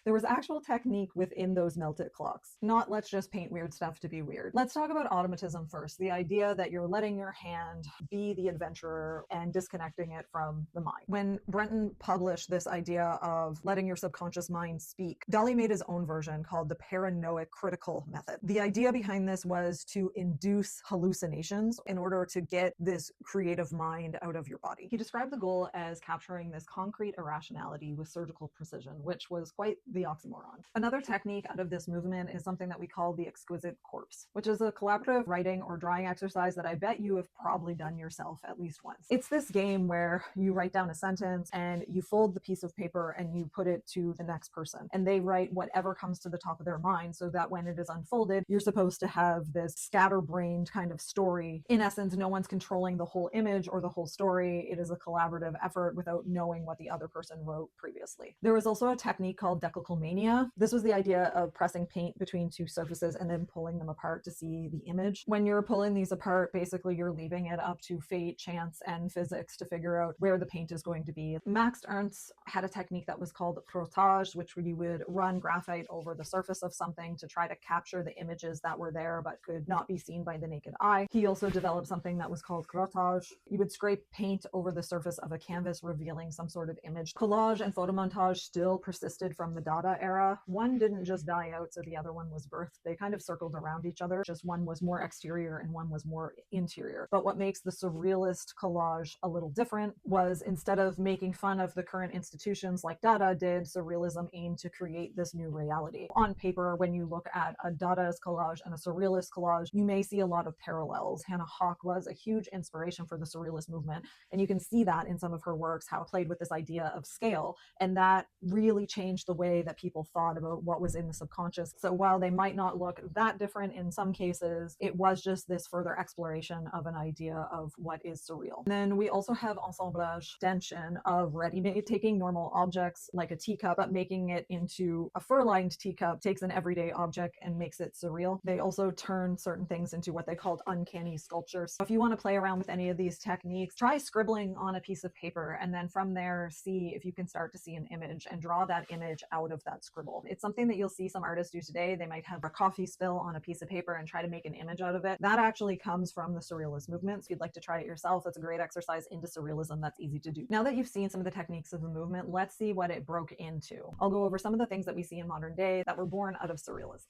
There was actual technique within those melted clocks, not let's just paint weird stuff to be weird. Let's talk about automatism first, the idea that you're letting your hand be the adventurer and disconnecting it from the mind. When Brenton published this idea of letting your subconscious mind speak, Dali made his own version called the paranoid critical method. The idea behind this was to induce hallucinations in order to get this creative mind out of your body. He described the goal as capturing this concrete irrationality with surgical precision, which was quite the oxymoron. Another technique out of this movement is something that we call the exquisite corpse, which is a collaborative writing or drawing exercise that I bet you have probably done yourself at least once. It's this game where you write down a sentence and you fold the piece of paper and you put it to the next person, and they write whatever comes to the top of their mind, so that when it is unfolded, you're supposed to have this scatterbrained kind of story. In essence, no one's controlling the whole image or the whole story. It is a collaborative effort without knowing what the other person wrote previously. There was also a technique called decalcomania. This was the idea of pressing paint between two surfaces and then pulling them apart to see the image. When you're pulling these apart, basically you're leaving it up to fate, chance, and physics to figure out where the paint is going to be. Max Ernst had a technique that was called frottage, which you would run graphite over the surface of something to try to capture the images that were there but could not be seen by the naked eye. He also developed something that was called crottage. You would scrape paint over the surface of a canvas, revealing some sort of image. Collage and photomontage still persisted from the Dada era. One didn't just die out, so the other one was birthed. They kind of circled around each other, just one was more exterior and one was more interior. But what makes the surrealist collage a little different was, instead of making fun of the current institutions like Dada did, surrealism aimed to create this new reality. On paper, when you look at a Dadaist collage and a surrealist collage, you may see a lot of parallels. Hannah Hawk was a huge inspiration for the surrealist movement, and you can see that in some of her works, how it played with this idea of scale, and that really changed the way that people thought about what was in the subconscious. So while they might not look that different in some cases, it was just this further exploration of an idea of what is surreal. And then we also have assemblage, extension of ready-made, taking normal objects like a teacup but making it into a fur-lined teacup, takes an everyday object and makes it surreal. They also turn certain things into what they called uncanny sculptures. So if you want to play around with any of these techniques, try scribbling on a piece of paper, and then from there see if you can start to see an image and draw that image out of that scribble. It's something that you'll see some artists do today. They might have a coffee spill on a piece of paper and try to make an image out of it. That actually comes from the surrealist movement. So if you'd like to try it yourself, that's a great exercise into surrealism that's easy to do. Now that you've seen some of the techniques of the movement, let's see what it broke into. I'll go over some of the things that we see in modern day that were born out of surrealism.